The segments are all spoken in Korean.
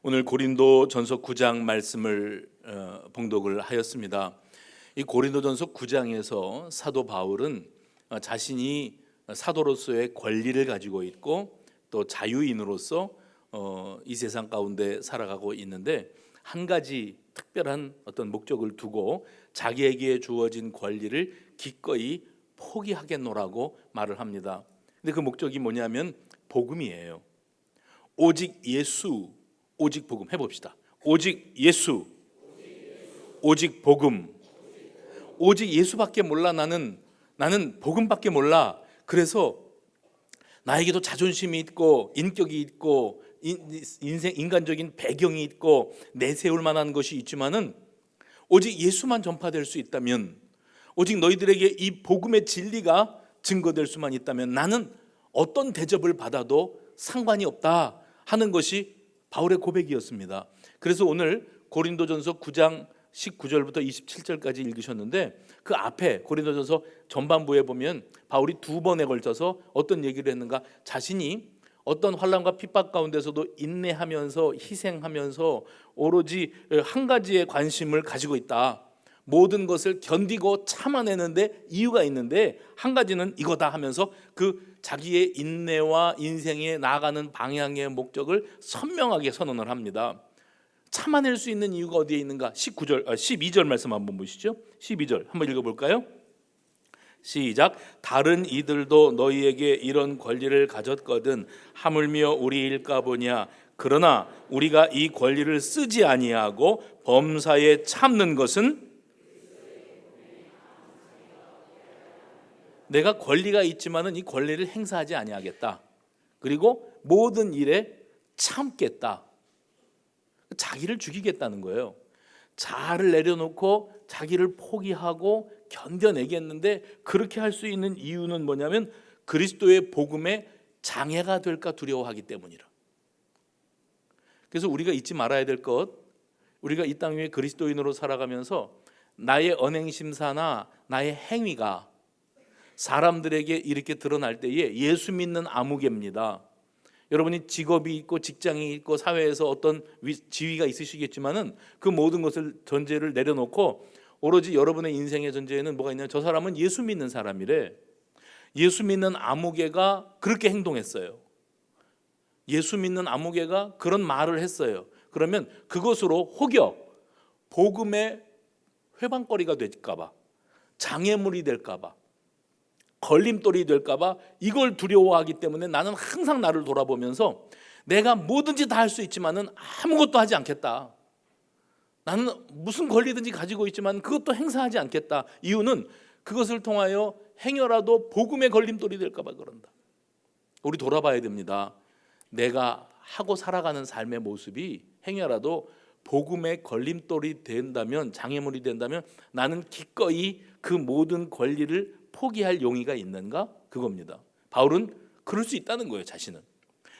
오늘 고린도전서 9장 말씀을 봉독을 하였습니다. 이 고린도전서 9장에서 사도 바울은 자신이 사도로서의 권리를 가지고 있고 또 자유인으로서 이 세상 가운데 살아가고 있는데 한 가지 특별한 어떤 목적을 두고 자기에게 주어진 권리를 기꺼이 포기하겠노라고 말을 합니다. 근데 그 목적이 뭐냐면 복음이에요. 오직 예수, 오직 복음. 해봅시다. 오직 예수, 오직 복음. 오직 예수밖에 몰라. 나는 복음밖에 몰라. 그래서 나에게도 자존심이 있고 인격이 있고 인간적인 배경이 있고 내세울 만한 것이 있지만은 오직 예수만 전파될 수 있다면, 오직 너희들에게 이 복음의 진리가 증거될 수만 있다면 나는 어떤 대접을 받아도 상관이 없다 하는 것이 바울의 고백이었습니다. 그래서 오늘 고린도전서 9장 19절부터 27절까지 읽으셨는데 그 앞에 고린도전서 전반부에 보면 바울이 두 번에 걸쳐서 어떤 얘기를 했는가? 자신이 어떤 환난과 핍박 가운데서도 인내하면서 희생하면서 오로지 한 가지에 관심을 가지고 있다. 모든 것을 견디고 참아내는데 이유가 있는데 한 가지는 이거다 하면서 그 자기의 인내와 인생에 나아가는 방향의 목적을 선명하게 선언을 합니다. 참아낼 수 있는 이유가 어디에 있는가? 12절 말씀 한번 보시죠. 12절 한번 읽어볼까요? 시작. 다른 이들도 너희에게 이런 권리를 가졌거든 하물며 우리일까 보냐. 그러나 우리가 이 권리를 쓰지 아니하고 범사에 참는 것은 내가 권리가 있지만은 이 권리를 행사하지 아니하겠다. 그리고 모든 일에 참겠다. 자기를 죽이겠다는 거예요. 자아를 내려놓고 자기를 포기하고 견뎌내겠는데 그렇게 할 수 있는 이유는 뭐냐면 그리스도의 복음에 장애가 될까 두려워하기 때문이라. 그래서 우리가 잊지 말아야 될 것, 우리가 이 땅 위에 그리스도인으로 살아가면서 나의 언행심사나 나의 행위가 사람들에게 이렇게 드러날 때에 예수 믿는 아무개입니다. 여러분이 직업이 있고 직장이 있고 사회에서 어떤 지위가 있으시겠지만은 그 모든 것을 전제를 내려놓고 오로지 여러분의 인생의 전제에는 뭐가 있냐면 저 사람은 예수 믿는 사람이래. 예수 믿는 아무개가 그렇게 행동했어요. 예수 믿는 아무개가 그런 말을 했어요. 그러면 그것으로 혹여 복음의 회방거리가 될까 봐, 장애물이 될까 봐, 걸림돌이 될까 봐 이걸 두려워하기 때문에 나는 항상 나를 돌아보면서 내가 뭐든지 다 할 수 있지만은 아무것도 하지 않겠다. 나는 무슨 권리든지 가지고 있지만 그것도 행사하지 않겠다. 이유는 그것을 통하여 행여라도 복음의 걸림돌이 될까 봐 그런다. 우리 돌아봐야 됩니다. 내가 하고 살아가는 삶의 모습이 행여라도 복음의 걸림돌이 된다면, 장애물이 된다면 나는 기꺼이 그 모든 권리를 포기할 용의가 있는가? 그겁니다. 바울은 그럴 수 있다는 거예요, 자신은.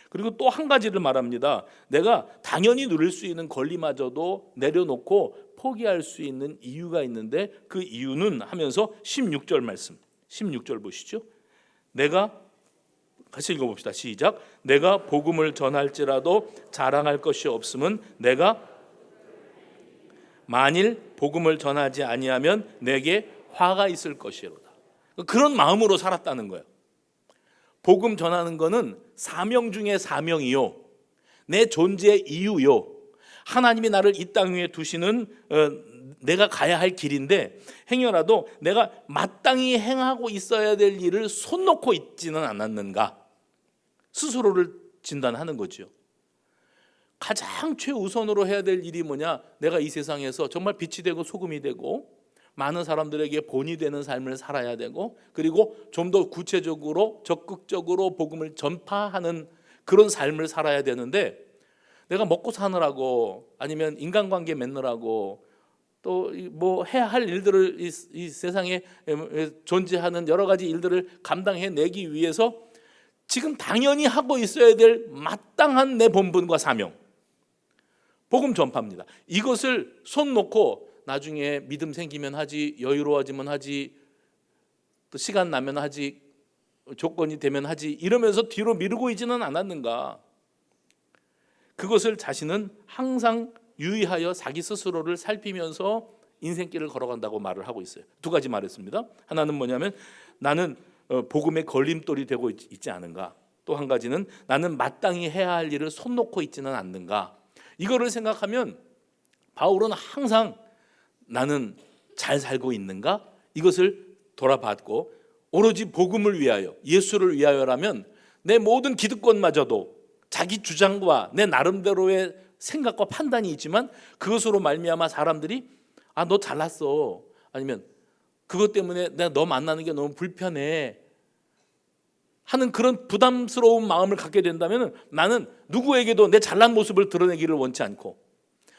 그리고 또 한 가지를 말합니다. 내가 당연히 누릴 수 있는 권리마저도 내려놓고 포기할 수 있는 이유가 있는데 그 이유는 하면서 16절 말씀, 16절 보시죠. 내가 같이 읽어봅시다. 시작. 내가 복음을 전할지라도 자랑할 것이 없음은 내가 만일 복음을 전하지 아니하면 내게 화가 있을 것이로다. 그런 마음으로 살았다는 거예요. 복음 전하는 거는 사명 중에 사명이요, 내 존재의 이유요, 하나님이 나를 이 땅 위에 두시는 내가 가야 할 길인데 행여라도 내가 마땅히 행하고 있어야 될 일을 손 놓고 있지는 않았는가, 스스로를 진단하는 거죠. 가장 최우선으로 해야 될 일이 뭐냐? 내가 이 세상에서 정말 빛이 되고 소금이 되고 많은 사람들에게 본이 되는 삶을 살아야 되고, 그리고 좀 더 구체적으로 적극적으로 복음을 전파하는 그런 삶을 살아야 되는데 내가 먹고 사느라고 아니면 인간관계 맺느라고 또 뭐 해야 할 일들을 이 세상에 존재하는 여러 가지 일들을 감당해내기 위해서 지금 당연히 하고 있어야 될 마땅한 내 본분과 사명, 복음 전파입니다. 이것을 손 놓고 나중에 믿음 생기면 하지, 여유로워지면 하지, 또 시간 나면 하지, 조건이 되면 하지 이러면서 뒤로 미루고 있지는 않았는가. 그것을 자신은 항상 유의하여 자기 스스로를 살피면서 인생길을 걸어간다고 말을 하고 있어요. 두 가지 말했습니다. 하나는 뭐냐면 나는 복음의 걸림돌이 되고 있지 않은가. 또 한 가지는 나는 마땅히 해야 할 일을 손 놓고 있지는 않는가. 이거를 생각하면 바울은 항상 나는 잘 살고 있는가? 이것을 돌아봤고 오로지 복음을 위하여, 예수를 위하여라면 내 모든 기득권마저도 자기 주장과 내 나름대로의 생각과 판단이 있지만 그것으로 말미암아 사람들이 너 잘났어, 아니면 그것 때문에 내가 너 만나는 게 너무 불편해 하는 그런 부담스러운 마음을 갖게 된다면 나는 누구에게도 내 잘난 모습을 드러내기를 원치 않고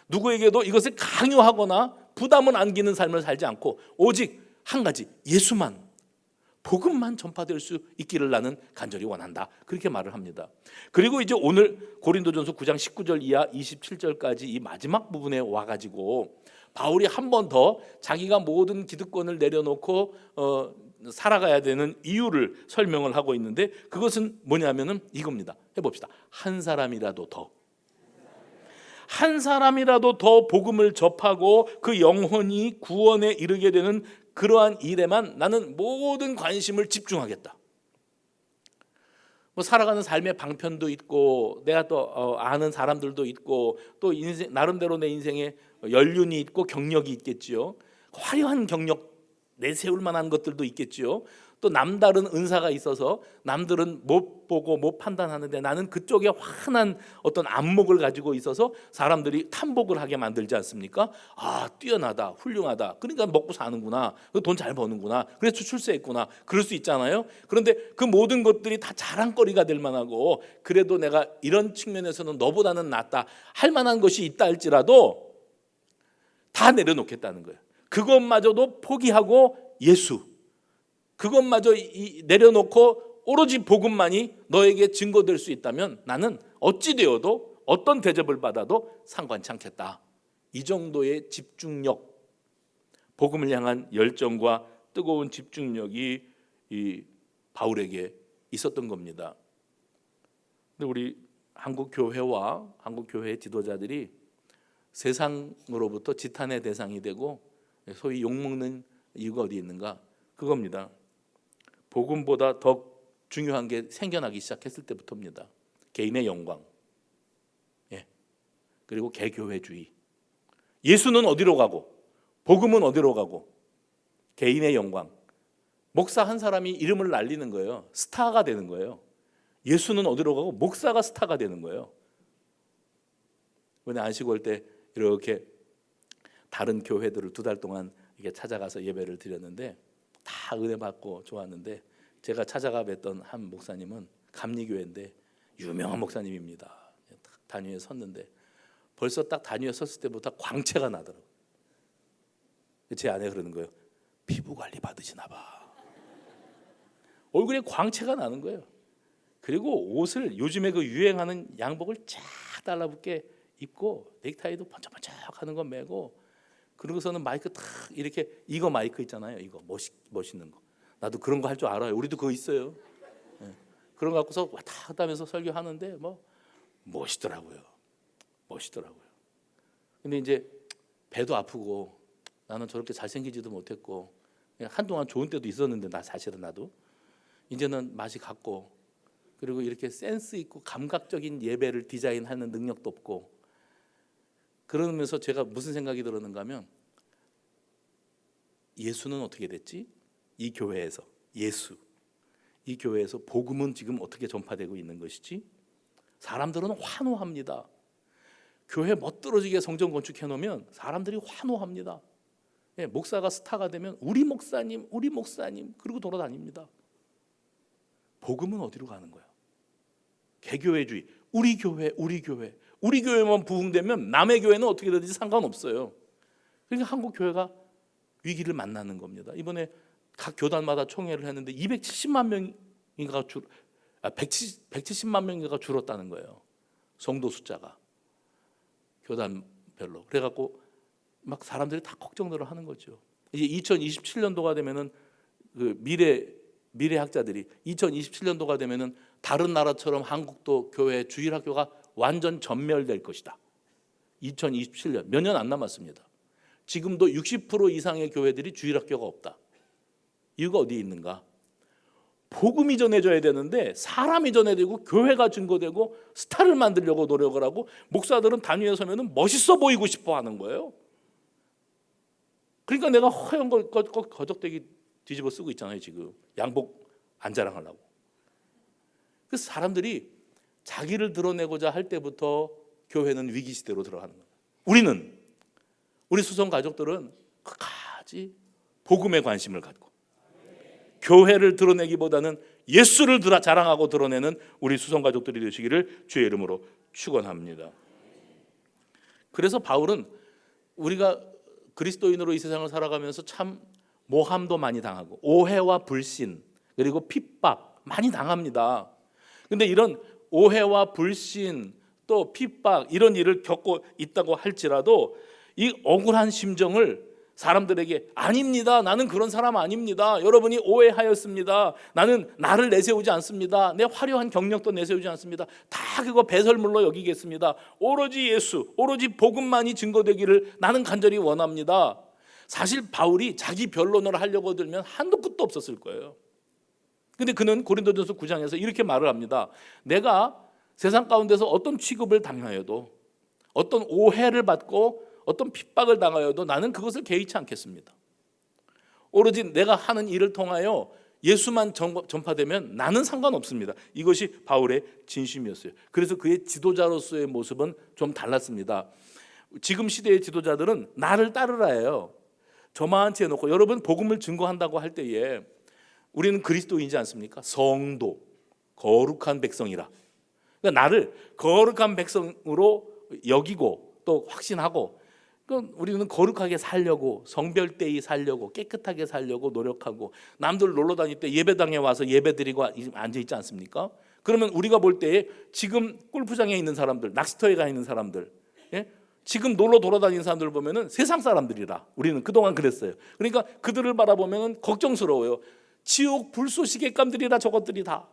누구에게도 이것을 강요하거나 부담을 안기는 삶을 살지 않고 오직 한 가지, 예수만, 복음만 전파될 수 있기를 나는 간절히 원한다. 그렇게 말을 합니다. 그리고 이제 오늘 고린도전서 9장 19절 이하 27절까지 이 마지막 부분에 와가지고 바울이 한 번 더 자기가 모든 기득권을 내려놓고 살아가야 되는 이유를 설명을 하고 있는데 그것은 뭐냐면은 이겁니다. 해봅시다. 한 사람이라도 더 복음을 접하고 그 영혼이 구원에 이르게 되는 그러한 일에만 나는 모든 관심을 집중하겠다. 뭐 살아가는 삶의 방편도 있고 내가 또 아는 사람들도 있고 또 인생 나름대로 내 인생에 연륜이 있고 경력이 있겠지요. 화려한 경력 내세울 만한 것들도 있겠지요. 또 남다른 은사가 있어서 남들은 못 보고 못 판단하는데 나는 그쪽에 환한 어떤 안목을 가지고 있어서 사람들이 탐복을 하게 만들지 않습니까? 뛰어나다, 훌륭하다, 그러니까 먹고 사는구나, 돈 잘 버는구나, 그래서 출세했구나, 그럴 수 있잖아요. 그런데 그 모든 것들이 다 자랑거리가 될 만하고 그래도 내가 이런 측면에서는 너보다는 낫다 할 만한 것이 있다 할지라도 다 내려놓겠다는 거예요. 그것마저도 포기하고 예수, 그것마저 내려놓고 오로지 복음만이 너에게 증거될 수 있다면 나는 어찌 되어도 어떤 대접을 받아도 상관치 않겠다. 이 정도의 집중력, 복음을 향한 열정과 뜨거운 집중력이 이 바울에게 있었던 겁니다. 근데 우리 한국 교회와 한국 교회 지도자들이 세상으로부터 지탄의 대상이 되고 소위 욕먹는 이유가 어디 있는가? 그겁니다. 복음보다 더 중요한 게 생겨나기 시작했을 때부터입니다. 개인의 영광, 그리고 개교회주의. 예수는 어디로 가고 복음은 어디로 가고 개인의 영광. 목사 한 사람이 이름을 날리는 거예요. 스타가 되는 거예요. 예수는 어디로 가고 목사가 스타가 되는 거예요. 이번에 안식 올 때 이렇게 다른 교회들을 2달 동안 이렇게 찾아가서 예배를 드렸는데 다 은혜 받고 좋았는데 제가 찾아가 뵀던 한 목사님은 감리교회인데 유명한 목사님입니다. 단위에 섰는데 벌써 딱 단위에 섰을 때부터 광채가 나더라고요. 제 아내가 그러는 거예요. 피부 관리 받으시나 봐. 얼굴에 광채가 나는 거예요. 그리고 옷을 요즘에 그 유행하는 양복을 쫙 달라붙게 입고 넥타이도 번쩍번쩍 하는 거 메고 그러고서는 마이크 탁 이렇게 이거 마이크 있잖아요. 이거 멋있는 거. 나도 그런 거 할 줄 알아요. 우리도 그거 있어요. 그런 거 갖고서 왔다 갔다 하면서 설교하는데 뭐 멋있더라고요. 근데 이제 배도 아프고 나는 저렇게 잘생기지도 못했고 한동안 좋은 때도 있었는데 사실은 나도 이제는 맛이 갔고 그리고 이렇게 센스 있고 감각적인 예배를 디자인하는 능력도 없고 그러면서 제가 무슨 생각이 들었는가 하면 예수는 어떻게 됐지? 이 교회에서 이 교회에서 복음은 지금 어떻게 전파되고 있는 것이지? 사람들은 환호합니다. 교회 멋들어지게 성전 건축해 놓으면 사람들이 환호합니다. 목사가 스타가 되면 우리 목사님 그러고 돌아다닙니다. 복음은 어디로 가는 거야? 개교회주의, 우리 교회만 부흥되면 남의 교회는 어떻게 되든지 상관없어요. 그러니까 한국 교회가 위기를 만나는 겁니다. 이번에 각 교단마다 총회를 했는데 170만 명인가 줄었다는 거예요. 성도 숫자가 교단별로. 그래갖고 막 사람들이 다 걱정들을 하는 거죠. 이제 2027년도가 되면은 그 미래학자들이 2027년도가 되면은 다른 나라처럼 한국도 교회 주일학교가 완전 전멸될 것이다. 2027년 몇 년 안 남았습니다. 지금도 60% 이상의 교회들이 주일학교가 없다. 이유가 어디에 있는가? 복음이 전해져야 되는데 사람이 전해지고 교회가 증거되고 스타를 만들려고 노력을 하고 목사들은 단위에 서면 멋있어 보이고 싶어 하는 거예요. 그러니까 내가 허연 거 거적대기 뒤집어 쓰고 있잖아요. 지금 양복 안 자랑하려고. 그래서 사람들이 자기를 드러내고자 할 때부터 교회는 위기 시대로 들어가는 거예요. 우리 수성 가족들은 끝까지 복음에 관심을 갖고 교회를 드러내기보다는 예수를 자랑하고 드러내는 우리 수성 가족들이 되시기를 주의 이름으로 축원합니다. 그래서 바울은 우리가 그리스도인으로 이 세상을 살아가면서 참 모함도 많이 당하고 오해와 불신 그리고 핍박 많이 당합니다. 근데 이런 오해와 불신 또 핍박 이런 일을 겪고 있다고 할지라도 이 억울한 심정을 사람들에게 아닙니다. 나는 그런 사람 아닙니다. 여러분이 오해하였습니다. 나는 나를 내세우지 않습니다. 내 화려한 경력도 내세우지 않습니다. 다 그거 배설물로 여기겠습니다. 오로지 예수, 오로지 복음만이 증거되기를 나는 간절히 원합니다. 사실 바울이 자기 변론을 하려고 들면 한도 끝도 없었을 거예요. 근데 그는 고린도전서 9장에서 이렇게 말을 합니다. 내가 세상 가운데서 어떤 취급을 당하여도 어떤 오해를 받고 어떤 핍박을 당하여도 나는 그것을 개의치 않겠습니다. 오로지 내가 하는 일을 통하여 예수만 전파되면 나는 상관없습니다. 이것이 바울의 진심이었어요. 그래서 그의 지도자로서의 모습은 좀 달랐습니다. 지금 시대의 지도자들은 나를 따르라 해요. 저만치 해놓고 여러분 복음을 증거한다고 할 때에 우리는 그리스도인이지 않습니까? 성도, 거룩한 백성이라. 그러니까 나를 거룩한 백성으로 여기고 또 확신하고 우리는 거룩하게 살려고 성별되이 살려고 깨끗하게 살려고 노력하고 남들 놀러 다닐 때 예배당에 와서 예배드리고 앉아있지 않습니까? 그러면 우리가 볼 때에 지금 골프장에 있는 사람들 낚시터에 가 있는 사람들 지금 놀러 돌아다니는 사람들을 보면 세상 사람들이라 우리는 그동안 그랬어요. 그러니까 그들을 바라보면 걱정스러워요. 지옥 불쏘시개감들이라 저것들이 다.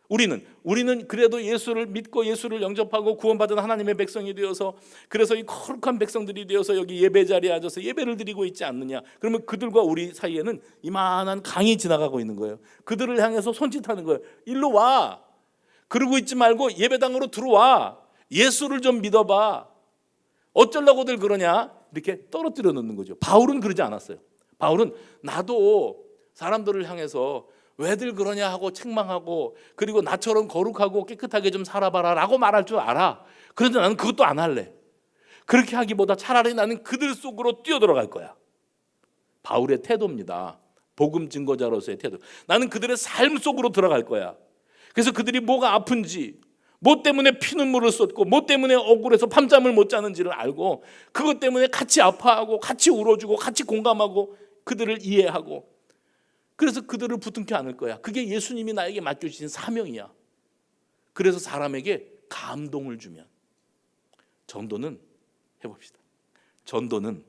우리는 그래도 예수를 믿고 예수를 영접하고 구원받은 하나님의 백성이 되어서 그래서 이 거룩한 백성들이 되어서 여기 예배 자리에 앉아서 예배를 드리고 있지 않느냐. 그러면 그들과 우리 사이에는 이만한 강이 지나가고 있는 거예요. 그들을 향해서 손짓하는 거예요. 일로 와. 그러고 있지 말고 예배당으로 들어와. 예수를 좀 믿어봐. 어쩌려고들 그러냐. 이렇게 떨어뜨려 놓는 거죠. 바울은 그러지 않았어요. 바울은 나도 사람들을 향해서 왜들 그러냐 하고 책망하고 그리고 나처럼 거룩하고 깨끗하게 좀 살아봐라 라고 말할 줄 알아. 그런데 나는 그것도 안 할래. 그렇게 하기보다 차라리 나는 그들 속으로 뛰어들어갈 거야. 바울의 태도입니다. 복음 증거자로서의 태도. 나는 그들의 삶 속으로 들어갈 거야. 그래서 그들이 뭐가 아픈지 뭐 때문에 피눈물을 쏟고 뭐 때문에 억울해서 밤잠을 못 자는지를 알고 그것 때문에 같이 아파하고 같이 울어주고 같이 공감하고 그들을 이해하고 그래서 그들을 부둥켜 안을 거야. 그게 예수님이 나에게 맡겨주신 사명이야. 그래서 사람에게 감동을 주면 전도는 해봅시다. 전도는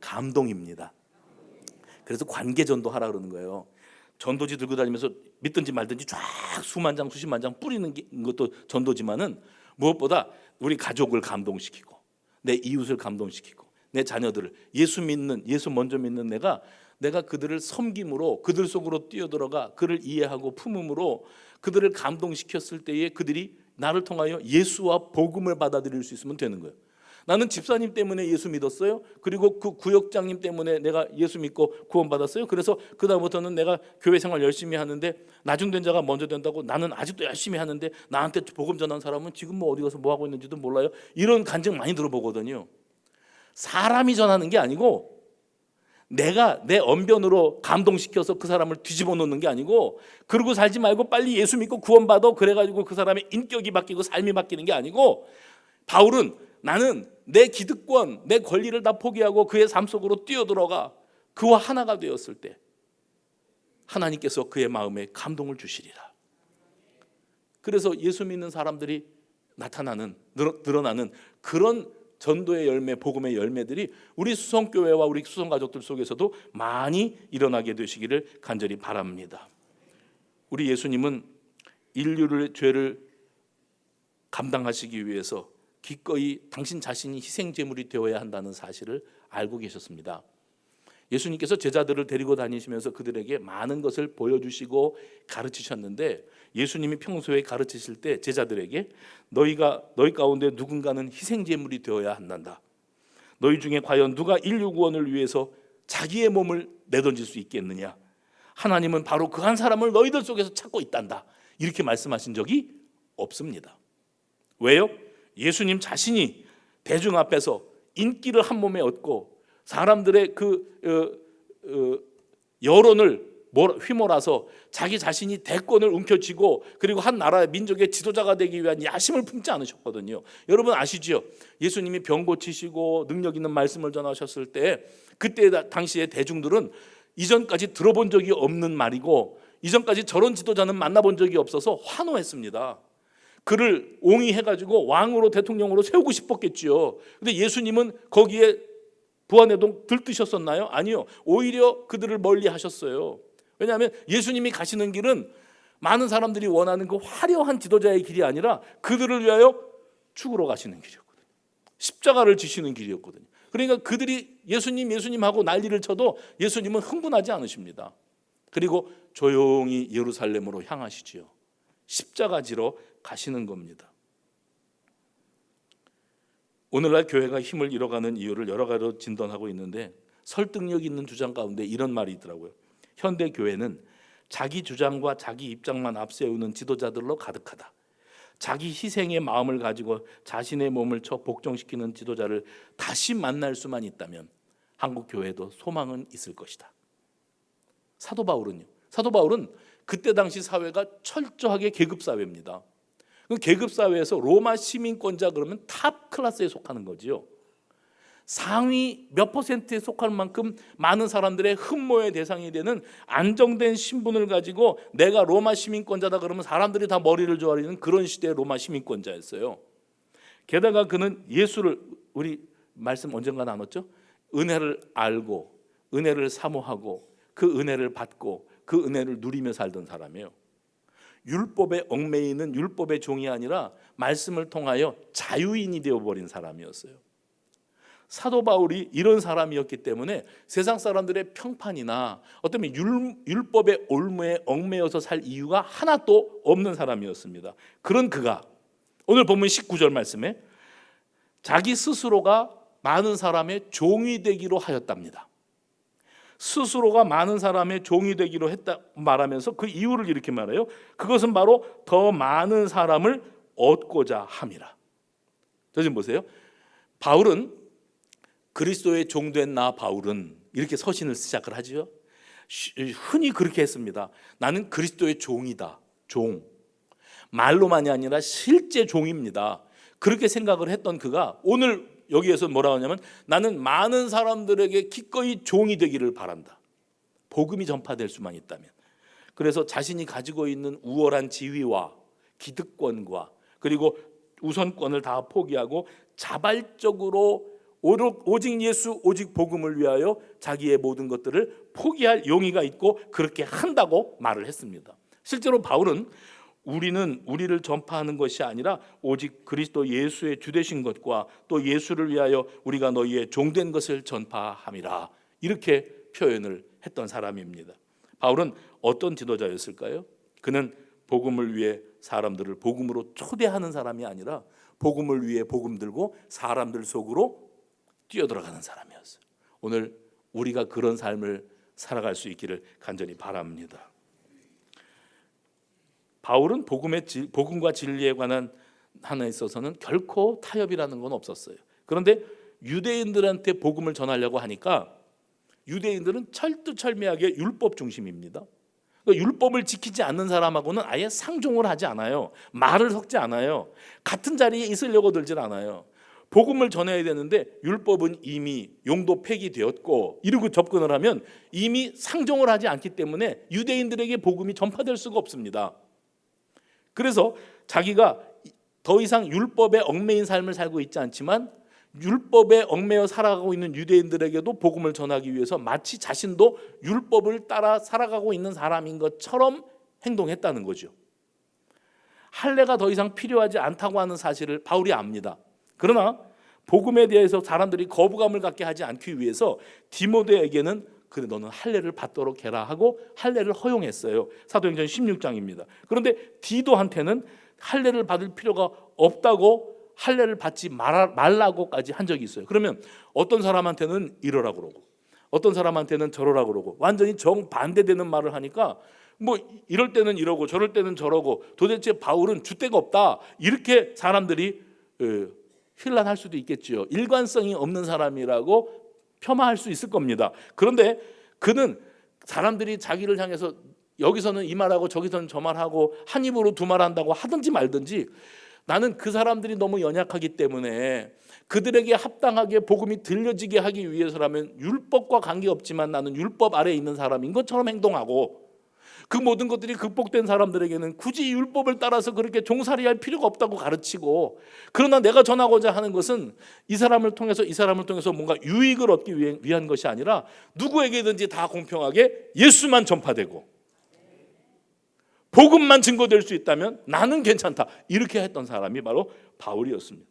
감동입니다. 그래서 관계 전도하라 그러는 거예요. 전도지 들고 다니면서 믿든지 말든지 쫙 수만 장 수십만 장 뿌리는 것도 전도지만은 무엇보다 우리 가족을 감동시키고 내 이웃을 감동시키고 내 자녀들을 예수 먼저 믿는 내가 그들을 섬김으로 그들 속으로 뛰어들어가 그를 이해하고 품음으로 그들을 감동시켰을 때에 그들이 나를 통하여 예수와 복음을 받아들일 수 있으면 되는 거예요. 나는 집사님 때문에 예수 믿었어요. 그리고 그 구역장님 때문에 내가 예수 믿고 구원받았어요. 그래서 그다음부터는 내가 교회 생활 열심히 하는데 나중된 자가 먼저 된다고 나는 아직도 열심히 하는데 나한테 복음 전한 사람은 지금 뭐 어디 가서 뭐 하고 있는지도 몰라요. 이런 간증 많이 들어보거든요. 사람이 전하는 게 아니고 내가 내 언변으로 감동시켜서 그 사람을 뒤집어 놓는 게 아니고 그러고 살지 말고 빨리 예수 믿고 구원받아 그래가지고 그 사람의 인격이 바뀌고 삶이 바뀌는 게 아니고 바울은 나는 내 기득권, 내 권리를 다 포기하고 그의 삶 속으로 뛰어들어가 그와 하나가 되었을 때 하나님께서 그의 마음에 감동을 주시리라. 그래서 예수 믿는 사람들이 늘어나는 그런 전도의 열매, 복음의 열매들이 우리 수성교회와 우리 수성가족들 속에서도 많이 일어나게 되시기를 간절히 바랍니다. 우리 예수님은 인류의 죄를 감당하시기 위해서 기꺼이 당신 자신이 희생제물이 되어야 한다는 사실을 알고 계셨습니다. 예수님께서 제자들을 데리고 다니시면서 그들에게 많은 것을 보여주시고 가르치셨는데, 예수님이 평소에 가르치실 때 제자들에게 너희 가운데 누군가는 희생제물이 되어야 한단다. 너희 중에 과연 누가 인류 구원을 위해서 자기의 몸을 내던질 수 있겠느냐? 하나님은 바로 그 한 사람을 너희들 속에서 찾고 있단다. 이렇게 말씀하신 적이 없습니다. 왜요? 예수님 자신이 대중 앞에서 인기를 한 몸에 얻고 사람들의 여론을 휘몰아서 자기 자신이 대권을 움켜쥐고 그리고 한 나라의 민족의 지도자가 되기 위한 야심을 품지 않으셨거든요. 여러분 아시죠? 예수님이 병 고치시고 능력 있는 말씀을 전하셨을 때 그때 당시에 대중들은 이전까지 들어본 적이 없는 말이고 이전까지 저런 지도자는 만나본 적이 없어서 환호했습니다. 그를 옹이해가지고 왕으로 대통령으로 세우고 싶었겠지요. 근데 예수님은 거기에 부안해동 들뜨셨었나요? 아니요. 오히려 그들을 멀리 하셨어요. 왜냐하면 예수님이 가시는 길은 많은 사람들이 원하는 그 화려한 지도자의 길이 아니라 그들을 위하여 죽으러 가시는 길이었거든요. 십자가를 지시는 길이었거든요. 그러니까 그들이 예수님 하고 난리를 쳐도 예수님은 흥분하지 않으십니다. 그리고 조용히 예루살렘으로 향하시지요. 십자가 지러 가시는 겁니다. 오늘날 교회가 힘을 잃어가는 이유를 여러 가지로 진단하고 있는데 설득력 있는 주장 가운데 이런 말이 있더라고요. 현대 교회는 자기 주장과 자기 입장만 앞세우는 지도자들로 가득하다. 자기 희생의 마음을 가지고 자신의 몸을 쳐 복종시키는 지도자를 다시 만날 수만 있다면 한국 교회도 소망은 있을 것이다. 사도 바울은 그때 당시 사회가 철저하게 계급 사회입니다. 계급 사회에서 로마 시민권자 그러면 탑 클래스에 속하는 거지요. 상위 몇 퍼센트에 속할 만큼 많은 사람들의 흠모의 대상이 되는 안정된 신분을 가지고 내가 로마 시민권자다 그러면 사람들이 다 머리를 조아리는 그런 시대의 로마 시민권자였어요. 게다가 그는 예수를, 우리 말씀 언젠가 나눴죠? 은혜를 알고 은혜를 사모하고 그 은혜를 받고 그 은혜를 누리며 살던 사람이에요. 율법에 얽매이는 율법의 종이 아니라 말씀을 통하여 자유인이 되어버린 사람이었어요. 사도 바울이 이런 사람이었기 때문에 세상 사람들의 평판이나 어쩌면 율법의 올무에 얽매여서 살 이유가 하나도 없는 사람이었습니다. 그런 그가 오늘 본문 19절 말씀에 자기 스스로가 많은 사람의 종이 되기로 하였답니다. 스스로가 많은 사람의 종이 되기로 했다 말하면서 그 이유를 이렇게 말해요. 그것은 바로 더 많은 사람을 얻고자 함이라. 저 지금 보세요. 바울은 그리스도의 종된 나 바울은 이렇게 서신을 시작을 하죠. 흔히 그렇게 했습니다. 나는 그리스도의 종이다. 종. 말로만이 아니라 실제 종입니다. 그렇게 생각을 했던 그가 오늘 여기에서 뭐라고 하냐면 나는 많은 사람들에게 기꺼이 종이 되기를 바란다. 복음이 전파될 수만 있다면. 그래서 자신이 가지고 있는 우월한 지위와 기득권과 그리고 우선권을 다 포기하고 자발적으로 오직 예수 오직 복음을 위하여 자기의 모든 것들을 포기할 용의가 있고 그렇게 한다고 말을 했습니다. 실제로 바울은 우리를 전파하는 것이 아니라 오직 그리스도 예수의 주되신 것과 또 예수를 위하여 우리가 너희의 종된 것을 전파함이라 이렇게 표현을 했던 사람입니다. 바울은 어떤 지도자였을까요? 그는 복음을 위해 사람들을 복음으로 초대하는 사람이 아니라 복음을 위해 복음 들고 사람들 속으로 뛰어들어가는 사람이었어요. 오늘 우리가 그런 삶을 살아갈 수 있기를 간절히 바랍니다. 바울은 복음과 진리에 관한 하나에 있어서는 결코 타협이라는 건 없었어요. 그런데 유대인들한테 복음을 전하려고 하니까 유대인들은 철두철미하게 율법 중심입니다. 그러니까 율법을 지키지 않는 사람하고는 아예 상종을 하지 않아요. 말을 섞지 않아요. 같은 자리에 있으려고 들질 않아요. 복음을 전해야 되는데 율법은 이미 용도 폐기되었고 이러고 접근을 하면 이미 상종을 하지 않기 때문에 유대인들에게 복음이 전파될 수가 없습니다. 그래서 자기가 더 이상 율법에 얽매인 삶을 살고 있지 않지만 율법에 얽매여 살아가고 있는 유대인들에게도 복음을 전하기 위해서 마치 자신도 율법을 따라 살아가고 있는 사람인 것처럼 행동했다는 거죠. 할례가 더 이상 필요하지 않다고 하는 사실을 바울이 압니다. 그러나 복음에 대해서 사람들이 거부감을 갖게 하지 않기 위해서 디모데에게는 그래 너는 할례를 받도록 해라 하고 할례를 허용했어요. 사도행전 16장입니다. 그런데 디도한테는 할례를 받을 필요가 없다고 할례를 받지 말라고까지 한 적이 있어요. 그러면 어떤 사람한테는 이러라고 그러고 어떤 사람한테는 저러라고 그러고 완전히 정반대되는 말을 하니까 뭐 이럴 때는 이러고 저럴 때는 저러고 도대체 바울은 줏대가 없다 이렇게 사람들이 힐난할 수도 있겠지요. 일관성이 없는 사람이라고 폄하할 수 있을 겁니다. 그런데 그는 사람들이 자기를 향해서 여기서는 이 말하고 저기서는 저 말하고 한 입으로 두 말 한다고 하든지 말든지 나는 그 사람들이 너무 연약하기 때문에 그들에게 합당하게 복음이 들려지게 하기 위해서라면 율법과 관계없지만 나는 율법 아래에 있는 사람인 것처럼 행동하고 그 모든 것들이 극복된 사람들에게는 굳이 율법을 따라서 그렇게 종살이할 필요가 없다고 가르치고 그러나 내가 전하고자 하는 것은 이 사람을 통해서 뭔가 유익을 얻기 위한 것이 아니라 누구에게든지 다 공평하게 예수만 전파되고 복음만 증거될 수 있다면 나는 괜찮다 이렇게 했던 사람이 바로 바울이었습니다.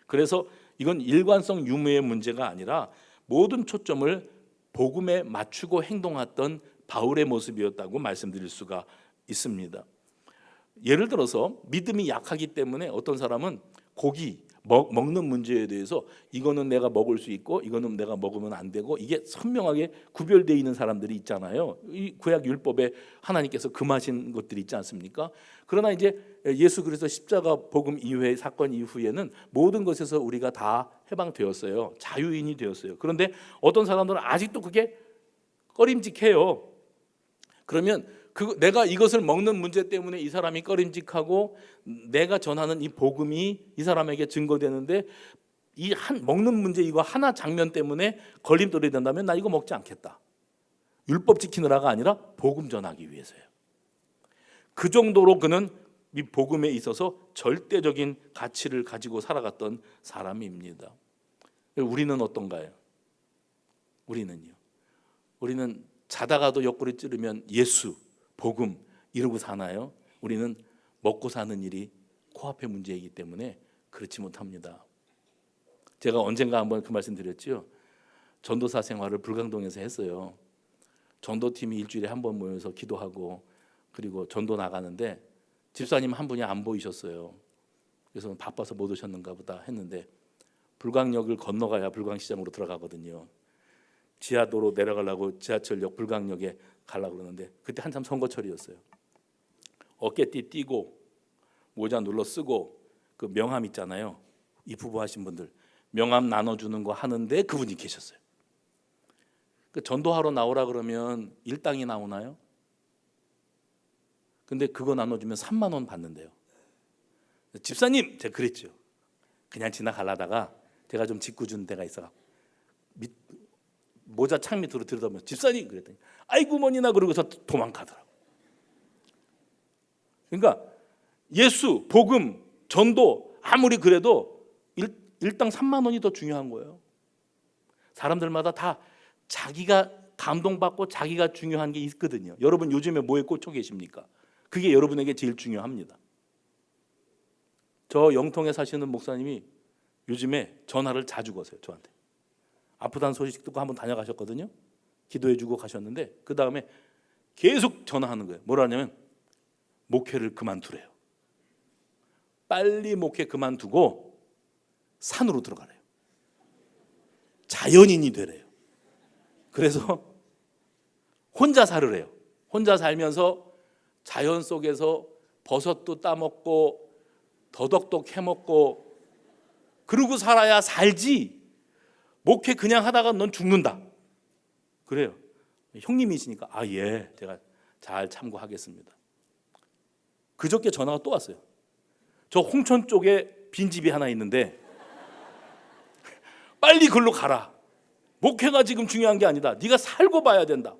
그래서 이건 일관성 유무의 문제가 아니라 모든 초점을 복음에 맞추고 행동했던 바울의 모습이었다고 말씀드릴 수가 있습니다. 예를 들어서 믿음이 약하기 때문에 어떤 사람은 고기 먹는 문제에 대해서 이거는 내가 먹을 수 있고 이거는 내가 먹으면 안 되고 이게 선명하게 구별되어 있는 사람들이 있잖아요. 이 구약 율법에 하나님께서 금하신 것들이 있지 않습니까? 그러나 이제 예수 그리스도 십자가 복음 이후의 사건 이후에는 모든 것에서 우리가 다 해방되었어요. 자유인이 되었어요. 그런데 어떤 사람들은 아직도 그게 꺼림직해요. 그러면 내가 이것을 먹는 문제 때문에 이 사람이 꺼림직하고 내가 전하는 이 복음이 이 사람에게 증거되는데 이 먹는 문제 이거 하나 장면 때문에 걸림돌이 된다면 나 이거 먹지 않겠다. 율법 지키느라가 아니라 복음 전하기 위해서요. 그 정도로 그는 이 복음에 있어서 절대적인 가치를 가지고 살아갔던 사람입니다. 우리는 어떤가요? 우리는 자다가도 옆구리 찌르면 예수, 복음 이러고 사나요? 우리는 먹고 사는 일이 코앞의 문제이기 때문에 그렇지 못합니다. 제가 언젠가 한번 그 말씀 드렸죠. 전도사 생활을 불광동에서 했어요. 전도팀이 일주일에 한 번 모여서 기도하고 그리고 전도 나가는데 집사님 한 분이 안 보이셨어요. 그래서 바빠서 못 오셨는가 보다 했는데 불광역을 건너가야 불광시장으로 들어가거든요. 지하도로 내려가려고 지하철역 불광역에 가려고 그러는데 그때 한참 선거철이었어요. 어깨띠 띠고 모자 눌러 쓰고 그 명함 있잖아요. 입후보 하신 분들 명함 나눠주는 거 하는데 그분이 계셨어요. 그 전도하러 나오라 그러면 일당이 나오나요? 근데 그거 나눠주면 3만 원 받는데요. 집사님 제가 그랬죠. 그냥 지나가려다가 제가 좀 짓궂은 데가 있어 모자 창 밑으로 들여다보면 집사님 그랬더니 아이고 뭐니나 그러고서 도망가더라고. 그러니까 예수, 복음, 전도 아무리 그래도 일당 3만 원이 더 중요한 거예요. 사람들마다 다 자기가 감동받고 자기가 중요한 게 있거든요. 여러분 요즘에 뭐에 꽂혀 계십니까? 그게 여러분에게 제일 중요합니다. 저 영통에 사시는 목사님이 요즘에 전화를 자주 거세요. 저한테. 아프다는 소식 듣고 한번 다녀가셨거든요. 기도해주고 가셨는데 그 다음에 계속 전화하는 거예요. 뭐라 하냐면 목회를 그만두래요. 빨리 목회 그만두고 산으로 들어가래요. 자연인이 되래요. 그래서 혼자 살으래요. 혼자 살면서 자연 속에서 버섯도 따먹고 더덕도 캐먹고 그러고 살아야 살지 목회 그냥 하다가 넌 죽는다. 그래요. 형님이시니까 예, 제가 잘 참고하겠습니다. 그저께 전화가 또 왔어요. 저 홍천 쪽에 빈집이 하나 있는데 빨리 글로 가라. 목회가 지금 중요한 게 아니다. 네가 살고 봐야 된다.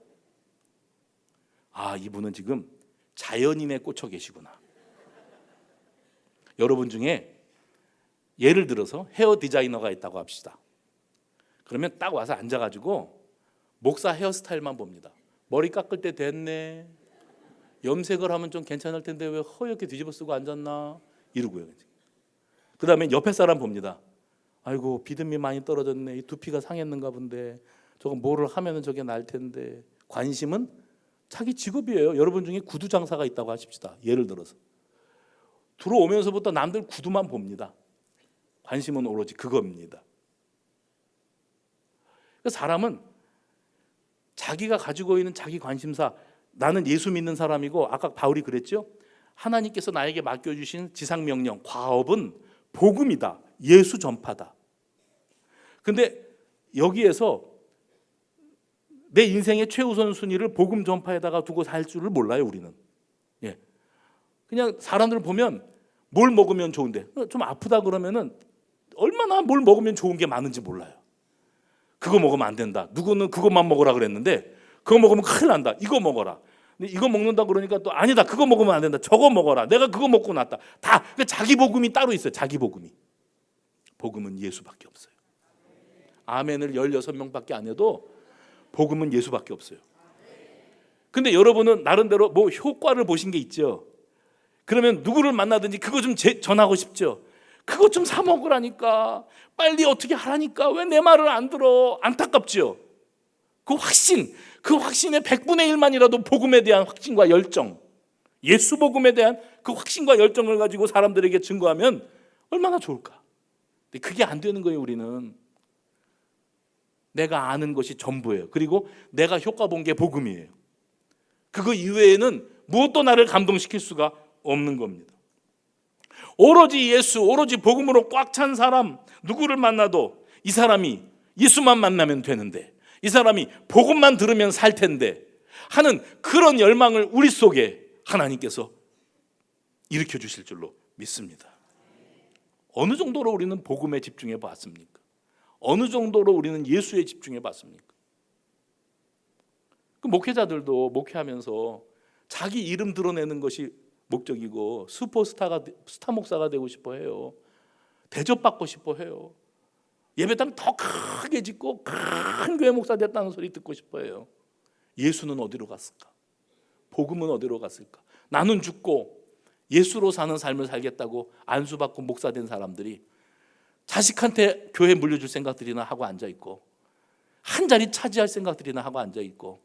이분은 지금 자연인에 꽂혀 계시구나. 여러분 중에 예를 들어서 헤어 디자이너가 있다고 합시다. 그러면 딱 와서 앉아가지고 목사 헤어스타일만 봅니다. 머리 깎을 때 됐네. 염색을 하면 좀 괜찮을 텐데 왜 허옇게 뒤집어 쓰고 앉았나 이러고요. 그 다음에 옆에 사람 봅니다. 아이고 비듬이 많이 떨어졌네. 이 두피가 상했는가 본데 저거 뭐를 하면은 저게 날 텐데. 관심은 자기 직업이에요. 여러분 중에 구두 장사가 있다고 하십시다. 예를 들어서 들어오면서부터 남들 구두만 봅니다. 관심은 오로지 그겁니다. 사람은 자기가 가지고 있는 자기 관심사, 나는 예수 믿는 사람이고, 아까 바울이 그랬죠. 하나님께서 나에게 맡겨주신 지상명령, 과업은 복음이다. 예수 전파다. 근데 여기에서 내 인생의 최우선 순위를 복음 전파에다가 두고 살 줄을 몰라요, 우리는. 예. 그냥 사람들 보면 뭘 먹으면 좋은데, 좀 아프다 그러면은 얼마나 뭘 먹으면 좋은 게 많은지 몰라요. 그거 먹으면 안 된다. 누구는 그것만 먹으라 그랬는데 그거 먹으면 큰일 난다. 이거 먹어라. 근데 이거 먹는다 그러니까 또 아니다. 그거 먹으면 안 된다. 저거 먹어라. 내가 그거 먹고 났다. 다 자기 복음이 따로 있어요. 자기 복음이. 복음은 예수밖에 없어요. 아멘을 16명밖에 안 해도 복음은 예수밖에 없어요. 근데 여러분은 나름대로 뭐 효과를 보신 게 있죠. 그러면 누구를 만나든지 그거 좀 전하고 싶죠. 그거 좀 사 먹으라니까. 빨리 어떻게 하라니까. 왜 내 말을 안 들어. 안타깝죠. 그 확신, 그 확신의 100분의 1만이라도 복음에 대한 확신과 열정, 예수 복음에 대한 그 확신과 열정을 가지고 사람들에게 증거하면 얼마나 좋을까. 근데 그게 안 되는 거예요. 우리는 내가 아는 것이 전부예요. 그리고 내가 효과 본 게 복음이에요. 그거 이외에는 무엇도 나를 감동시킬 수가 없는 겁니다. 오로지 예수, 오로지 복음으로 꽉 찬 사람, 누구를 만나도 이 사람이 예수만 만나면 되는데, 이 사람이 복음만 들으면 살 텐데 하는 그런 열망을 우리 속에 하나님께서 일으켜 주실 줄로 믿습니다. 어느 정도로 우리는 복음에 집중해 봤습니까? 어느 정도로 우리는 예수에 집중해 봤습니까? 그 목회자들도 목회하면서 자기 이름 드러내는 것이 목적이고, 스타 목사가 되고 싶어 해요. 대접받고 싶어 해요. 예배당 더 크게 짓고 큰 교회 목사 됐다는 소리 듣고 싶어 해요. 예수는 어디로 갔을까? 복음은 어디로 갔을까? 나는 죽고 예수로 사는 삶을 살겠다고 안수받고 목사 된 사람들이 자식한테 교회 물려줄 생각들이나 하고 앉아있고, 한 자리 차지할 생각들이나 하고 앉아있고,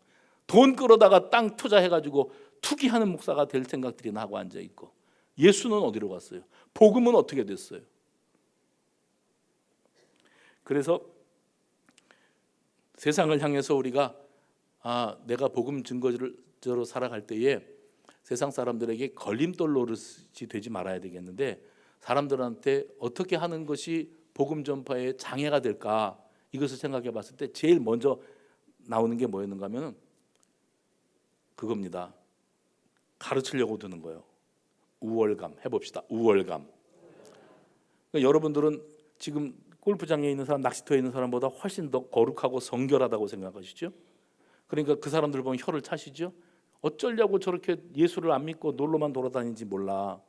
돈 끌어다가 땅 투자해가지고 투기하는 목사가 될 생각들이나 하고 앉아있고, 예수는 어디로 갔어요? 복음은 어떻게 됐어요? 그래서 세상을 향해서 우리가 내가 복음 증거자로 살아갈 때에 세상 사람들에게 걸림돌 노릇이 되지 말아야 되겠는데, 사람들한테 어떻게 하는 것이 복음 전파의 장애가 될까, 이것을 생각해 봤을 때 제일 먼저 나오는 게 뭐였는가 하면 그겁니다. 가르치려고 드는 거예요. 우월감. 해봅시다. 우월감. 그러니까 여러분들은 지금 골프장에 있는 사람, 낚시터에 있는 사람보다 훨씬 더 거룩하고 성결하다고 생각하시죠? 그러니까 그 사람들 보면 혀를 차시죠? 어쩌려고 저렇게 예수를 안 믿고 놀러만 돌아다니는지 몰라.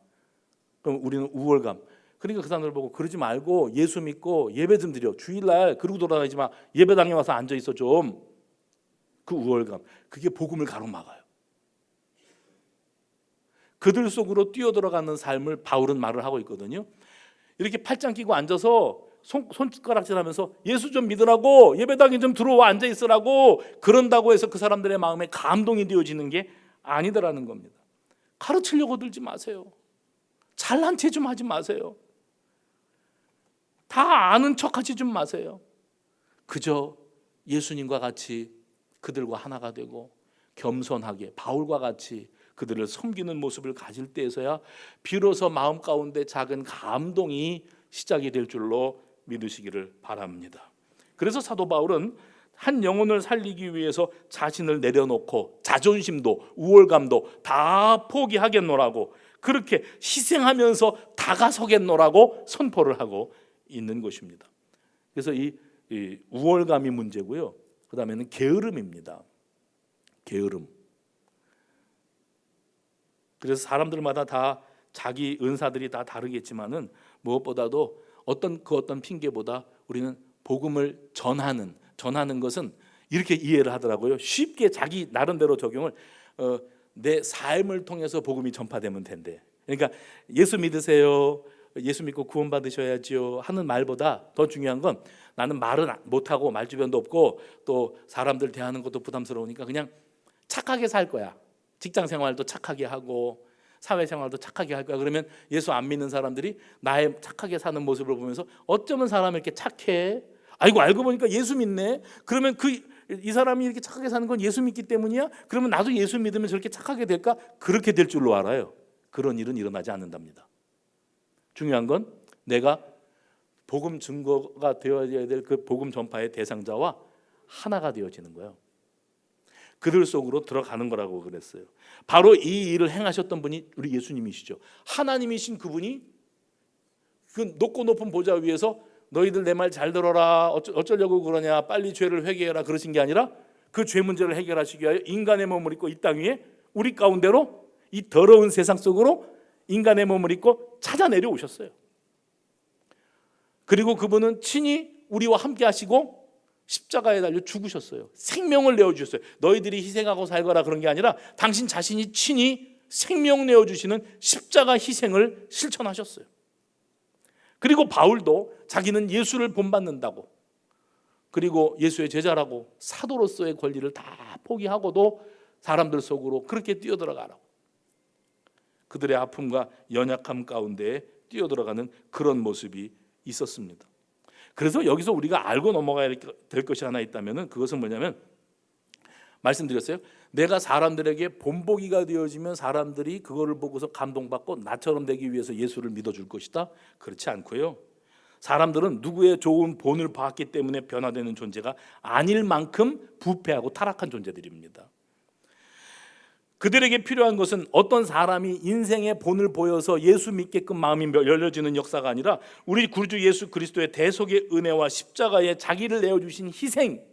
그럼 우리는 우월감. 그러니까 그 사람들 보고 그러지 말고 예수 믿고 예배 좀 드려. 주일날 그러고 돌아다니지 마. 예배당에 와서 앉아 있어 좀. 그 우월감. 그게 복음을 가로막아요. 그들 속으로 뛰어들어가는 삶을 바울은 말을 하고 있거든요. 이렇게 팔짱 끼고 앉아서 손가락질하면서 예수 좀 믿으라고, 예배당에 좀 들어와 앉아 있으라고 그런다고 해서 그 사람들의 마음에 감동이 되어지는 게 아니더라는 겁니다. 가르치려고 들지 마세요. 잘난 체 좀 하지 마세요. 다 아는 척하지 좀 마세요. 그저 예수님과 같이 그들과 하나가 되고 겸손하게 바울과 같이 그들을 섬기는 모습을 가질 때에서야 비로소 마음 가운데 작은 감동이 시작이 될 줄로 믿으시기를 바랍니다. 그래서 사도 바울은 한 영혼을 살리기 위해서 자신을 내려놓고 자존심도 우월감도 다 포기하겠노라고, 그렇게 희생하면서 다가서겠노라고 선포를 하고 있는 것입니다. 그래서 이 우월감이 문제고요. 그 다음에는 게으름입니다. 게으름. 그래서 사람들마다 다 자기 은사들이 다 다르겠지만은 무엇보다도 어떤 핑계보다 우리는 복음을 전하는 것은 이렇게 이해를 하더라고요. 쉽게 자기 나름대로 적용을 내 삶을 통해서 복음이 전파되면 된대. 그러니까 예수 믿으세요, 예수 믿고 구원 받으셔야지요 하는 말보다 더 중요한 건 나는 말은 못하고 말주변도 없고 또 사람들 대하는 것도 부담스러우니까 그냥 착하게 살 거야. 직장 생활도 착하게 하고 사회생활도 착하게 할 거야. 그러면 예수 안 믿는 사람들이 나의 착하게 사는 모습을 보면서 어쩌면 사람이 이렇게 착해? 아이고 알고 보니까 예수 믿네. 그러면 이 사람이 이렇게 착하게 사는 건 예수 믿기 때문이야? 그러면 나도 예수 믿으면 저렇게 착하게 될까? 그렇게 될 줄로 알아요. 그런 일은 일어나지 않는답니다. 중요한 건 내가 복음 증거가 되어야 될 그 복음 전파의 대상자와 하나가 되어지는 거예요. 그들 속으로 들어가는 거라고 그랬어요. 바로 이 일을 행하셨던 분이 우리 예수님이시죠. 하나님이신 그분이 그 높고 높은 보좌 위에서 너희들 내 말 잘 들어라, 어쩌려고 그러냐, 빨리 죄를 회개해라 그러신 게 아니라 그 죄 문제를 해결하시기 위하여 인간의 몸을 입고 이 땅 위에 우리 가운데로 이 더러운 세상 속으로 인간의 몸을 입고 찾아 내려오셨어요. 그리고 그분은 친히 우리와 함께 하시고 십자가에 달려 죽으셨어요. 생명을 내어주셨어요. 너희들이 희생하고 살거라 그런 게 아니라 당신 자신이 친히 생명 내어주시는 십자가 희생을 실천하셨어요. 그리고 바울도 자기는 예수를 본받는다고, 그리고 예수의 제자라고 사도로서의 권리를 다 포기하고도 사람들 속으로 그렇게 뛰어들어가라고, 그들의 아픔과 연약함 가운데 뛰어들어가는 그런 모습이 있었습니다. 그래서 여기서 우리가 알고 넘어가야 될 것이 하나 있다면 그것은 뭐냐면, 말씀드렸어요. 내가 사람들에게 본보기가 되어지면 사람들이 그거를 보고서 감동받고 나처럼 되기 위해서 예수를 믿어줄 것이다? 그렇지 않고요. 사람들은 누구의 좋은 본을 봤기 때문에 변화되는 존재가 아닐 만큼 부패하고 타락한 존재들입니다. 그들에게 필요한 것은 어떤 사람이 인생의 본을 보여서 예수 믿게끔 마음이 열려지는 역사가 아니라 우리 구주 예수 그리스도의 대속의 은혜와 십자가에 자기를 내어주신 희생,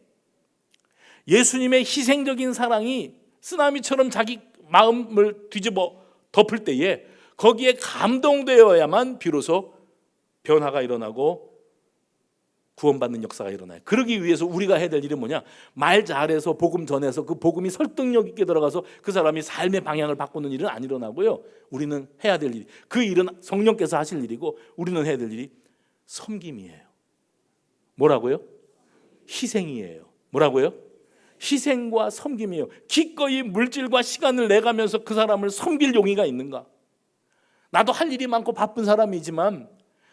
예수님의 희생적인 사랑이 쓰나미처럼 자기 마음을 뒤집어 덮을 때에 거기에 감동되어야만 비로소 변화가 일어나고 구원받는 역사가 일어나요. 그러기 위해서 우리가 해야 될 일은 뭐냐? 말 잘해서 복음 전해서 그 복음이 설득력 있게 들어가서 그 사람이 삶의 방향을 바꾸는 일은 안 일어나고요. 우리는 해야 될 일, 그 일은 성령께서 하실 일이고 우리는 해야 될 일이 섬김이에요. 뭐라고요? 희생이에요. 뭐라고요? 희생과 섬김이에요. 기꺼이 물질과 시간을 내가면서 그 사람을 섬길 용의가 있는가? 나도 할 일이 많고 바쁜 사람이지만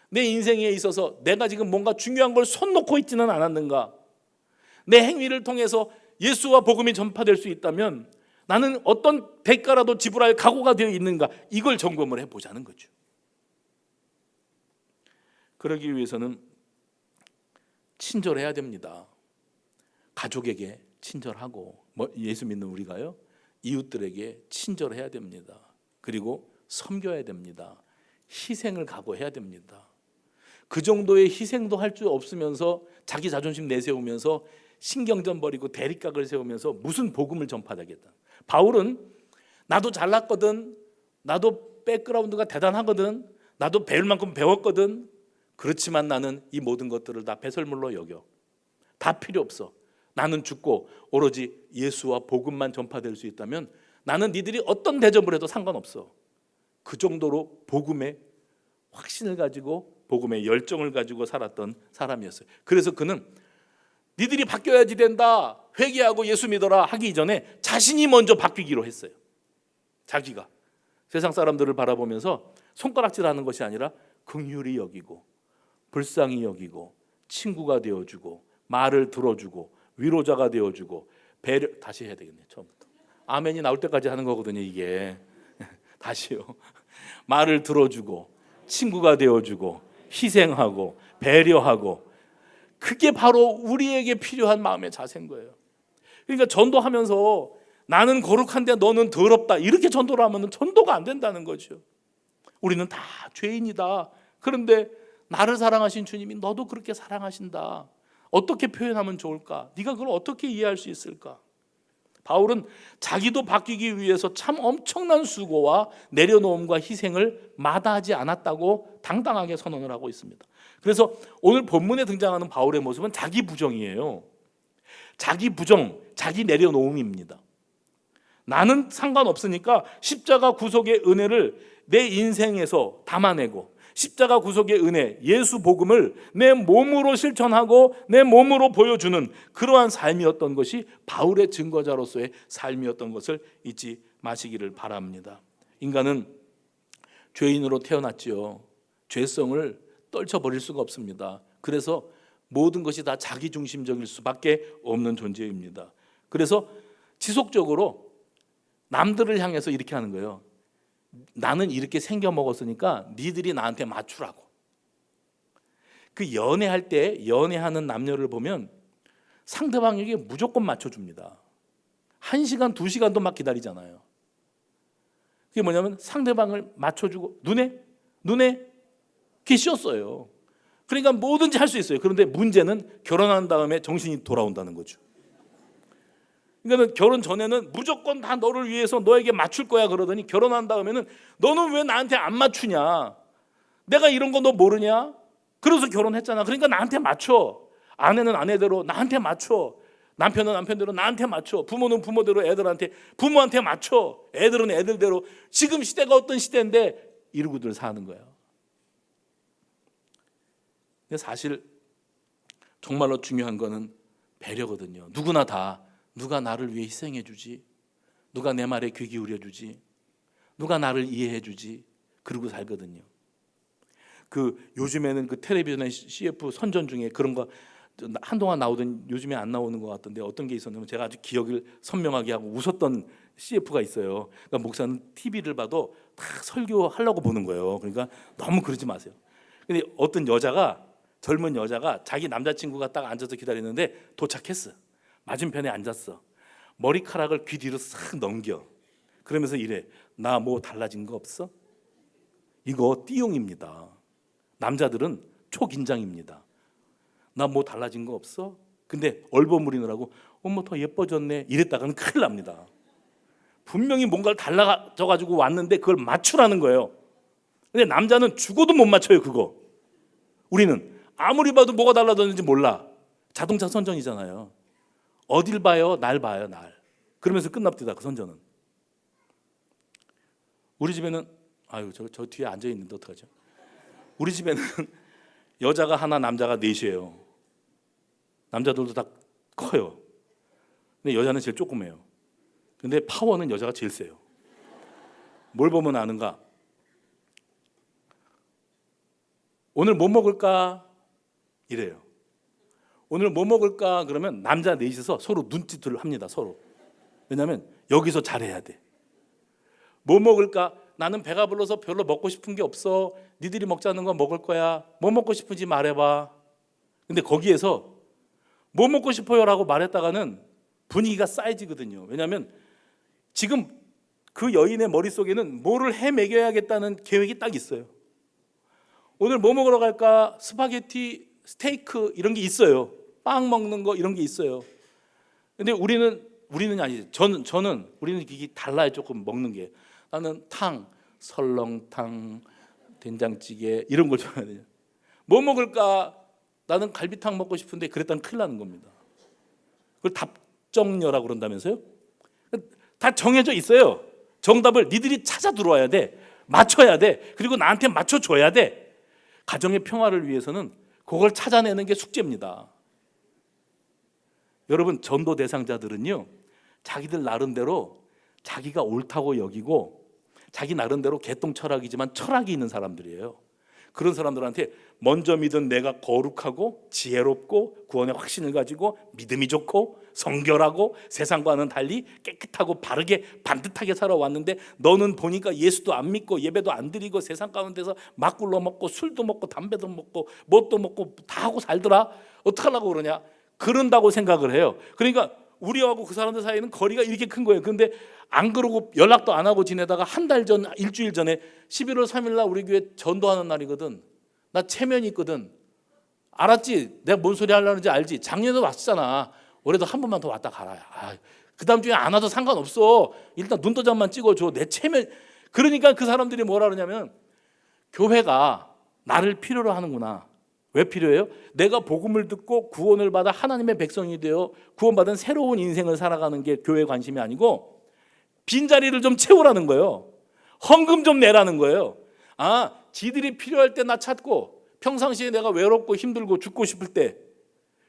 내 인생에 있어서 내가 지금 뭔가 중요한 걸 손 놓고 있지는 않았는가? 내 행위를 통해서 예수와 복음이 전파될 수 있다면 나는 어떤 대가라도 지불할 각오가 되어 있는가? 이걸 점검을 해보자는 거죠. 그러기 위해서는 친절해야 됩니다. 가족에게 친절하고, 예수 믿는 우리가요, 이웃들에게 친절해야 됩니다. 그리고 섬겨야 됩니다. 희생을 각오해야 됩니다. 그 정도의 희생도 할 줄 없으면서 자기 자존심 내세우면서 신경전 버리고 대립각을 세우면서 무슨 복음을 전파하겠다. 바울은 나도 잘났거든, 나도 백그라운드가 대단하거든, 나도 배울 만큼 배웠거든, 그렇지만 나는 이 모든 것들을 다 배설물로 여겨. 다 필요 없어. 나는 죽고 오로지 예수와 복음만 전파될 수 있다면 나는 니들이 어떤 대접을 해도 상관없어. 그 정도로 복음의 확신을 가지고 복음의 열정을 가지고 살았던 사람이었어요. 그래서 그는 니들이 바뀌어야지 된다, 회개하고 예수 믿어라 하기 이전에 자신이 먼저 바뀌기로 했어요. 자기가 세상 사람들을 바라보면서 손가락질하는 것이 아니라 긍휼히 여기고 불쌍히 여기고 친구가 되어주고 말을 들어주고 위로자가 되어주고 배려, 다시 해야 되겠네요. 처음부터 아멘이 나올 때까지 하는 거거든요. 이게 다시요. 말을 들어주고 친구가 되어주고 희생하고 배려하고, 그게 바로 우리에게 필요한 마음의 자세인 거예요. 그러니까 전도하면서 나는 거룩한데 너는 더럽다 이렇게 전도를 하면 전도가 안 된다는 거죠. 우리는 다 죄인이다. 그런데 나를 사랑하신 주님이 너도 그렇게 사랑하신다. 어떻게 표현하면 좋을까? 네가 그걸 어떻게 이해할 수 있을까? 바울은 자기도 바뀌기 위해서 참 엄청난 수고와 내려놓음과 희생을 마다하지 않았다고 당당하게 선언을 하고 있습니다. 그래서 오늘 본문에 등장하는 바울의 모습은 자기 부정이에요. 자기 부정, 자기 내려놓음입니다. 나는 상관없으니까 십자가 구속의 은혜를 내 인생에서 담아내고 십자가 구속의 은혜, 예수 복음을 내 몸으로 실천하고 내 몸으로 보여주는 그러한 삶이었던 것이 바울의 증거자로서의 삶이었던 것을 잊지 마시기를 바랍니다. 인간은 죄인으로 태어났지요. 죄성을 떨쳐버릴 수가 없습니다. 그래서 모든 것이 다 자기중심적일 수밖에 없는 존재입니다. 그래서 지속적으로 남들을 향해서 이렇게 하는 거예요. 나는 이렇게 생겨 먹었으니까 니들이 나한테 맞추라고. 그 연애할 때 연애하는 남녀를 보면 상대방에게 무조건 맞춰줍니다. 1시간, 2시간도 막 기다리잖아요. 그게 뭐냐면 상대방을 맞춰주고 눈에 그게 씌었어요. 그러니까 뭐든지 할 수 있어요. 그런데 문제는 결혼한 다음에 정신이 돌아온다는 거죠. 그러니까 결혼 전에는 무조건 다 너를 위해서 너에게 맞출 거야 그러더니 결혼한 다음에는 너는 왜 나한테 안 맞추냐? 내가 이런 거 너 모르냐? 그래서 결혼했잖아. 그러니까 나한테 맞춰. 아내는 아내대로 나한테 맞춰. 남편은 남편대로 나한테 맞춰. 부모는 부모대로 애들한테, 부모한테 맞춰. 애들은 애들대로. 지금 시대가 어떤 시대인데 이러고들 사는 거야. 근데 사실 정말로 중요한 거는 배려거든요. 누구나 다 누가 나를 위해 희생해 주지? 누가 내 말에 귀 기울여 주지? 누가 나를 이해해 주지? 그러고 살거든요. 요즘에는 텔레비전의 CF 선전 중에 그런 거 한동안 나오던 요즘에 안 나오는 것 같던데 어떤 게 있었냐면 제가 아주 기억을 선명하게 하고 웃었던 CF가 있어요. 그러니까 목사는 TV를 봐도 다 설교하려고 보는 거예요. 그러니까 너무 그러지 마세요. 근데 어떤 여자가 젊은 여자가 자기 남자친구가 딱 앉아서 기다리는데 도착했어. 맞은편에 앉았어. 머리카락을 귀 뒤로 싹 넘겨. 그러면서 이래. 나 뭐 달라진 거 없어? 이거 띠용입니다. 남자들은 초긴장입니다. 나 뭐 달라진 거 없어? 근데 얼버무리느라고 어머 더 예뻐졌네 이랬다가는 큰일 납니다. 분명히 뭔가를 달라져가지고 왔는데 그걸 맞추라는 거예요. 근데 남자는 죽어도 못 맞춰요 그거. 우리는 아무리 봐도 뭐가 달라졌는지 몰라. 자동차 선전이잖아요. 어딜 봐요? 날 봐요 날. 그러면서 끝납니다 그 선전은. 우리 집에는 저 뒤에 앉아있는데 어떡하죠? 우리 집에는 여자가 하나 남자가 넷이에요. 남자들도 다 커요. 근데 여자는 제일 조그매요. 근데 파워는 여자가 제일 세요. 뭘 보면 아는가? 오늘 뭐 먹을까? 이래요. 오늘 뭐 먹을까? 그러면 남자 넷이서 서로 눈짓을 합니다. 서로. 왜냐하면 여기서 잘해야 돼. 뭐 먹을까? 나는 배가 불러서 별로 먹고 싶은 게 없어. 니들이 먹자는 거 먹을 거야. 뭐 먹고 싶은지 말해봐. 근데 거기에서 뭐 먹고 싶어요? 라고 말했다가는 분위기가 쌓여지거든요. 왜냐하면 지금 그 여인의 머릿속에는 뭐를 해 먹여야겠다는 계획이 딱 있어요. 오늘 뭐 먹으러 갈까? 스파게티, 스테이크 이런 게 있어요. 빵 먹는 거 이런 게 있어요. 근데 우리는 아니지. 우리는 이게 달라요. 조금 먹는 게. 나는 탕, 설렁탕, 된장찌개 이런 걸 좋아해요. 뭐 먹을까? 나는 갈비탕 먹고 싶은데 그랬다면 큰일 나는 겁니다. 그걸 답정녀라고 그런다면서요? 다 정해져 있어요. 정답을 니들이 찾아 들어와야 돼. 맞춰야 돼. 그리고 나한테 맞춰줘야 돼. 가정의 평화를 위해서는 그걸 찾아내는 게 숙제입니다. 여러분 전도 대상자들은요 자기들 나름대로 자기가 옳다고 여기고 자기 나름대로 개똥 철학이지만 철학이 있는 사람들이에요. 그런 사람들한테 먼저 믿은 내가 거룩하고 지혜롭고 구원의 확신을 가지고 믿음이 좋고 성결하고 세상과는 달리 깨끗하고 바르게 반듯하게 살아왔는데 너는 보니까 예수도 안 믿고 예배도 안 드리고 세상 가운데서 막 굴러 먹고 술도 먹고 담배도 먹고 뭣도 먹고 다 하고 살더라. 어떡하려고 그러냐. 그런다고 생각을 해요. 그러니까 우리하고 그 사람들 사이에는 거리가 이렇게 큰 거예요. 그런데 안 그러고 연락도 안 하고 지내다가 한 달 전, 일주일 전에 11월 3일 날 우리 교회 전도하는 날이거든. 나 체면이 있거든. 알았지? 내가 뭔 소리 하려는지 알지? 작년에도 왔잖아. 올해도 한 번만 더 왔다 가라. 그 다음 주에 안 와도 상관없어. 일단 눈도장만 찍어줘. 내 체면. 그러니까 그 사람들이 뭐라 그러냐면 교회가 나를 필요로 하는구나. 왜 필요해요? 내가 복음을 듣고 구원을 받아 하나님의 백성이 되어 구원받은 새로운 인생을 살아가는 게 교회 관심이 아니고 빈자리를 좀 채우라는 거예요. 헌금 좀 내라는 거예요. 지들이 필요할 때 나 찾고, 평상시에 내가 외롭고 힘들고 죽고 싶을 때,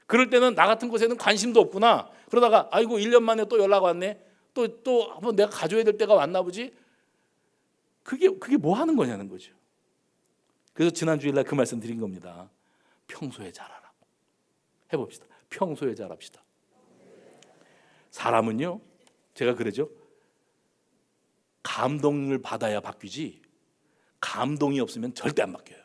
그럴 때는 나 같은 곳에는 관심도 없구나. 그러다가 아이고 1년 만에 또 연락 왔네. 또 한번 내가 가져야 될 때가 왔나 보지. 그게 뭐 하는 거냐는 거죠. 그래서 지난 주일날 그 말씀 드린 겁니다. 평소에 잘하라. 해봅시다. 평소에 잘합시다. 사람은요, 제가 그러죠. 감동을 받아야 바뀌지 감동이 없으면 절대 안 바뀌어요.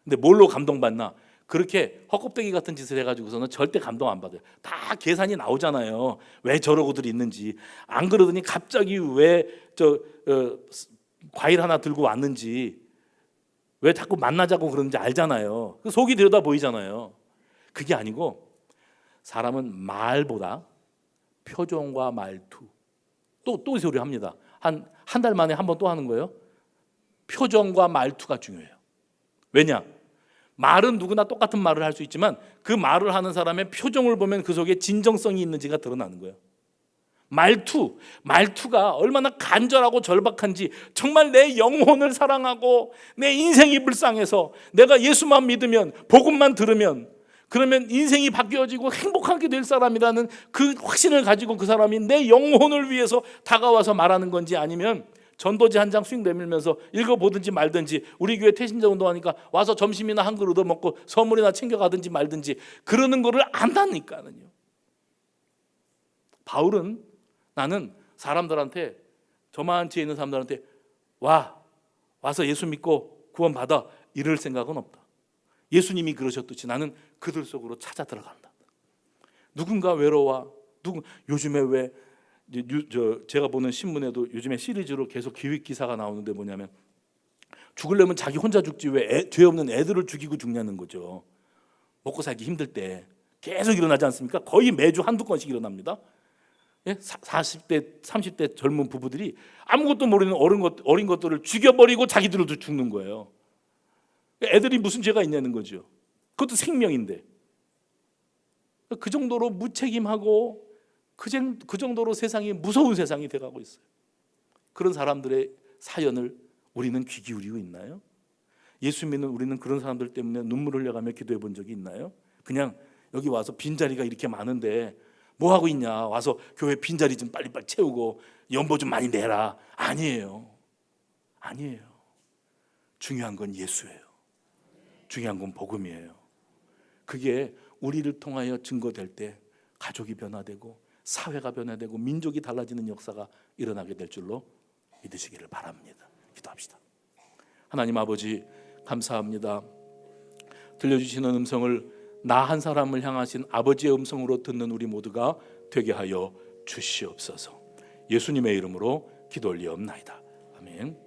근데 뭘로 감동받나? 그렇게 헛껍데기 같은 짓을 해가지고서는 절대 감동 안 받아요. 다 계산이 나오잖아요. 왜 저러고들 있는지. 안 그러더니 갑자기 왜 과일 하나 들고 왔는지, 왜 자꾸 만나자고 그러는지 알잖아요. 속이 들여다 보이잖아요. 그게 아니고 사람은 말보다 표정과 말투, 또 이 소리 합니다. 한 달 만에 한 번 또 하는 거예요. 표정과 말투가 중요해요. 왜냐? 말은 누구나 똑같은 말을 할 수 있지만 그 말을 하는 사람의 표정을 보면 그 속에 진정성이 있는지가 드러나는 거예요. 말투가 얼마나 간절하고 절박한지, 정말 내 영혼을 사랑하고 내 인생이 불쌍해서 내가 예수만 믿으면, 복음만 들으면, 그러면 인생이 바뀌어지고 행복하게 될 사람이라는 그 확신을 가지고 그 사람이 내 영혼을 위해서 다가와서 말하는 건지, 아니면 전도지 한 장 휙 내밀면서 읽어보든지 말든지, 우리 교회 태신자 운동하니까 와서 점심이나 한 그릇 얻어먹고 선물이나 챙겨가든지 말든지 그러는 거를 안다니까요. 바울은 나는 사람들한테, 저만치에 있는 사람들한테 와서 예수 믿고 구원 받아 이럴 생각은 없다. 예수님이 그러셨듯이 나는 그들 속으로 찾아 들어간다. 누군가 외로워. 요즘에 왜 제가 보는 신문에도 요즘에 시리즈로 계속 기획 기사가 나오는데 뭐냐면, 죽으려면 자기 혼자 죽지 왜 죄 없는 애들을 죽이고 죽냐는 거죠. 먹고 살기 힘들 때 계속 일어나지 않습니까? 거의 매주 한두 건씩 일어납니다. 40대 30대 젊은 부부들이 아무것도 모르는 어린 것들을 죽여버리고 자기들도 죽는 거예요. 애들이 무슨 죄가 있냐는 거죠. 그것도 생명인데. 그 정도로 무책임하고 그 정도로 세상이 무서운 세상이 돼가고 있어요. 그런 사람들의 사연을 우리는 귀 기울이고 있나요? 예수 믿는 우리는 그런 사람들 때문에 눈물을 흘려가며 기도해 본 적이 있나요? 그냥 여기 와서 빈자리가 이렇게 많은데 뭐 하고 있냐, 와서 교회 빈자리 좀 빨리빨리 채우고 연보 좀 많이 내라. 아니에요. 중요한 건 예수예요. 중요한 건 복음이에요. 그게 우리를 통하여 증거될 때 가족이 변화되고 사회가 변화되고 민족이 달라지는 역사가 일어나게 될 줄로 믿으시기를 바랍니다. 기도합시다. 하나님 아버지, 감사합니다. 들려주시는 음성을 나 한 사람을 향하신 아버지의 음성으로 듣는 우리 모두가 되게 하여 주시옵소서. 예수님의 이름으로 기도 올리옵나이다. 아멘.